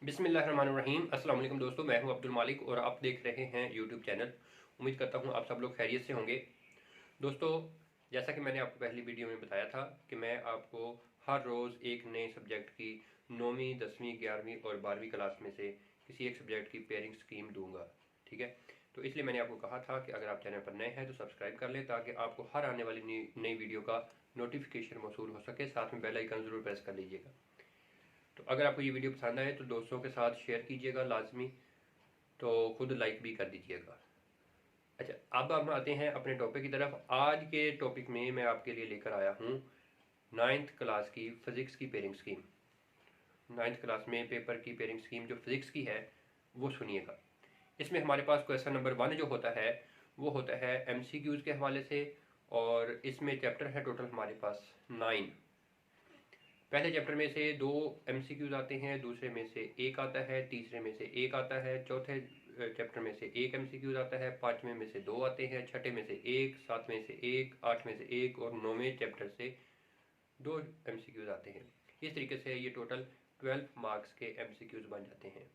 बिस्मिल्लाहिर्रहमानिर्रहीम। अस्सलाम वालेकुम दोस्तों, मैं हूं अब्दुल मालिक और आप देख रहे हैं यूट्यूब चैनल। उम्मीद करता हूं आप सब लोग खैरियत से होंगे। दोस्तों, जैसा कि मैंने आपको पहली वीडियो में बताया था कि मैं आपको हर रोज़ एक नए सब्जेक्ट की 9वीं 10वीं 11वीं और 12वीं क्लास में से किसी एक सब्जेक्ट की पेयरिंग स्कीम दूंगा। ठीक है, तो इसलिए मैंने आपको कहा था कि अगर आप चैनल पर नए हैं तो सब्सक्राइब कर लें ताकि आपको हर आने वाली नई वीडियो का नोटिफिकेशन मौसूल हो सके। साथ में बेल आइकन ज़रूर प्रेस कर लीजिएगा। तो अगर आपको ये वीडियो पसंद आए तो दोस्तों के साथ शेयर कीजिएगा लाजमी, तो खुद लाइक भी कर दीजिएगा। अच्छा, अब हम आते हैं अपने टॉपिक की तरफ। आज के टॉपिक में मैं आपके लिए लेकर आया हूँ 9th क्लास की फिज़िक्स की पेयरिंग स्कीम। 9th क्लास में पेपर की पेयरिंग स्कीम जो फिज़िक्स की है वो सुनिएगा। इसमें हमारे पास क्वेश्चन नंबर 1 जो होता है वो होता है MCQs के हवाले से, और इसमें चैप्टर है टोटल हमारे पास 9। पहले चैप्टर में से 2 MCQs आते हैं, दूसरे में से 1 आता है, तीसरे में से 1 आता है, चौथे चैप्टर में से 1 MCQs आता है, 5वें में से 2 आते हैं, छठे में से 1, 7वें से 1, 8वें से 1 और 9वें चैप्टर से 2 MCQs आते हैं। इस तरीके से ये टोटल 12 मार्क्स के MCQs बन जाते हैं।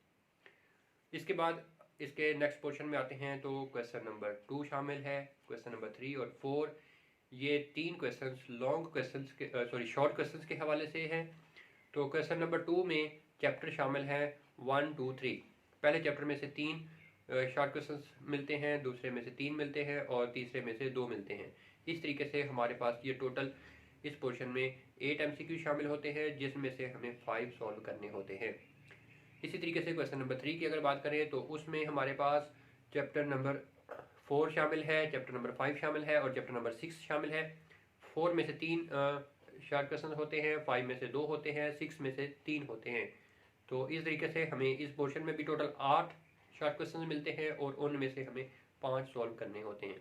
इसके बाद इसके नेक्स्ट पोर्शन में आते हैं तो क्वेश्चन नंबर 2 शामिल है, क्वेश्चन नंबर 3 और 4। ये 3 क्वेश्चंस लॉन्ग क्वेश्चंस के शॉर्ट क्वेश्चंस के हवाले से हैं। तो क्वेश्चन नंबर 2 में चैप्टर शामिल है 1, 2, 3। पहले चैप्टर में से 3 शॉर्ट क्वेश्चंस मिलते हैं, दूसरे में से 3 मिलते हैं और तीसरे में से 2 मिलते हैं। इस तरीके से हमारे पास ये टोटल इस पोर्शन में 8 MCQ शामिल होते हैं, जिसमें से हमें 5 सॉल्व करने होते हैं। इसी तरीके से क्वेश्चन नंबर 3 की अगर बात करें तो उसमें हमारे पास चैप्टर नंबर 4 शामिल है, चैप्टर नंबर 5 शामिल है और चैप्टर नंबर 6 शामिल है। 4 में से 3 शॉर्ट क्वेश्चन होते हैं, 5 में से 2 होते हैं, 6 में से 3 होते हैं। तो इस तरीके से हमें इस पोर्शन में भी टोटल 8 शॉर्ट क्वेश्चन मिलते हैं और उनमें से हमें 5 सॉल्व करने होते हैं।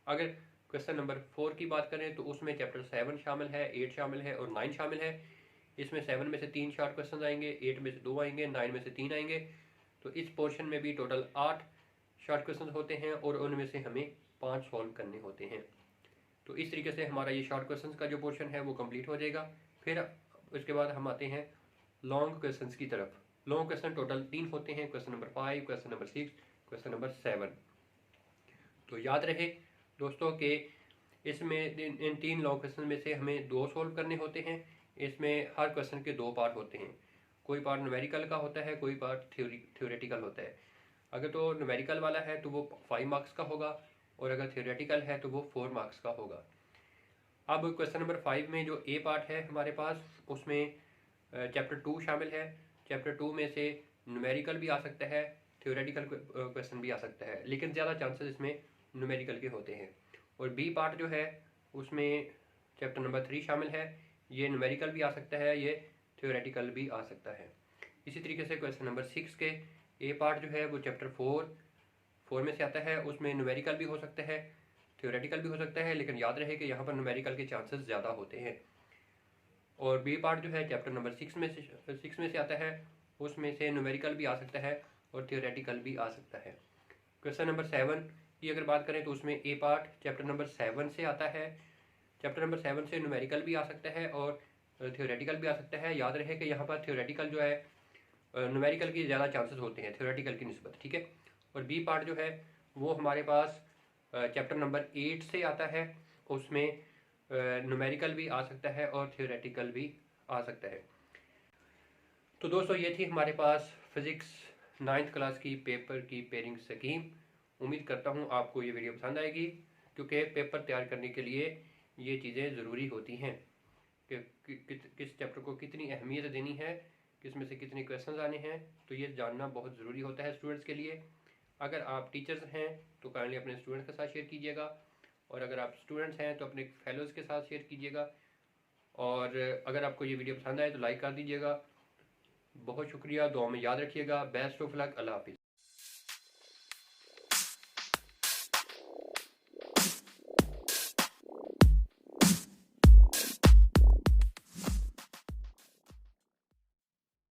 अगर क्वेश्चन नंबर 4 की बात करें तो उसमें चैप्टर 7 शामिल है, 8 शामिल है और 9 शामिल है। इसमें 7 में से 3 शॉर्ट क्वेश्चन आएंगे, 8 में से 2 आएंगे, 9 में से 3 आएंगे। तो इस पोर्शन में भी टोटल 8 शॉर्ट क्वेश्चन होते हैं और उनमें से हमें 5 सॉल्व करने होते हैं। तो इस तरीके से हमारा ये शॉर्ट क्वेश्चन का जो पोर्शन है वो कंप्लीट हो जाएगा। फिर उसके बाद हम आते हैं लॉन्ग क्वेश्चन की तरफ। लॉन्ग क्वेश्चन टोटल 3 होते हैं, question number 5, question number 6, question number 7। तो याद रहे दोस्तों कि इसमें इन 3 लॉन्ग क्वेश्चन में से हमें 2 सॉल्व करने होते हैं। इसमें हर क्वेश्चन के 2 पार्ट होते हैं, कोई पार्ट न्यूमेरिकल का होता है, कोई पार्ट थ्योरेटिकल होता है। अगर तो न्यूमेरिकल वाला है तो वो 5 मार्क्स का होगा और अगर थ्योरेटिकल है तो वो 4 मार्क्स का होगा। अब क्वेश्चन नंबर 5 में जो ए पार्ट है हमारे पास, उसमें चैप्टर 2 शामिल है। चैप्टर 2 में से न्यूमेरिकल भी आ सकता है, थ्योरेटिकल क्वेश्चन भी आ सकता है, लेकिन ज़्यादा चांसेस इसमें न्यूमेरिकल के होते हैं। और बी पार्ट जो है उसमें चैप्टर नंबर 3 शामिल है। ये न्यूमेरिकल भी आ सकता है, ये थ्योरेटिकल भी आ सकता है। इसी तरीके से क्वेश्चन नंबर 6 के ए पार्ट जो है वो चैप्टर 4 में से आता है। उसमें न्यूमेरिकल भी हो सकता है, थ्योरेटिकल भी हो सकता है, लेकिन याद रहे कि यहाँ पर न्यूमेरिकल के चांसेस ज़्यादा होते हैं। और बी पार्ट जो है चैप्टर नंबर 6 में से आता है। उसमें से न्यूमेरिकल भी आ सकता है और थ्योरेटिकल भी आ सकता है। क्वेश्चन नंबर 7 की अगर बात करें तो उसमें ए पार्ट चैप्टर नंबर 7 से आता है। चैप्टर नंबर 7 से न्यूमेरिकल भी आ सकता है और थ्योरेटिकल भी आ सकता है। याद रहे कि यहाँ पर थ्योरेटिकल जो है न्यूमेरिकल की ज़्यादा चांसेस होते हैं थ्योरेटिकल की निस्बत। ठीक है, और बी पार्ट जो है वो हमारे पास चैप्टर नंबर 8 से आता है। उसमें न्यूमेरिकल भी आ सकता है और थ्योरेटिकल भी आ सकता है। तो दोस्तों, ये थी हमारे पास फिज़िक्स 9th क्लास की पेपर की पेयरिंग स्कीम। उम्मीद करता हूँ आपको ये वीडियो पसंद आएगी, क्योंकि पेपर तैयार करने के लिए ये चीज़ें ज़रूरी होती हैं कि किस चैप्टर को कितनी अहमियत देनी है, किस में से कितने क्वेश्चंस आने हैं। तो ये जानना बहुत ज़रूरी होता है स्टूडेंट्स के लिए। अगर आप टीचर्स हैं तो काइंडली अपने स्टूडेंट्स के साथ शेयर कीजिएगा, और अगर आप स्टूडेंट्स हैं तो अपने फेलोज़ के साथ शेयर कीजिएगा। और अगर आपको ये वीडियो पसंद आए तो लाइक कर दीजिएगा। बहुत शुक्रिया, दुआ में याद रखिएगा। बेस्ट ऑफ लक, अल्लाह हाफिज़।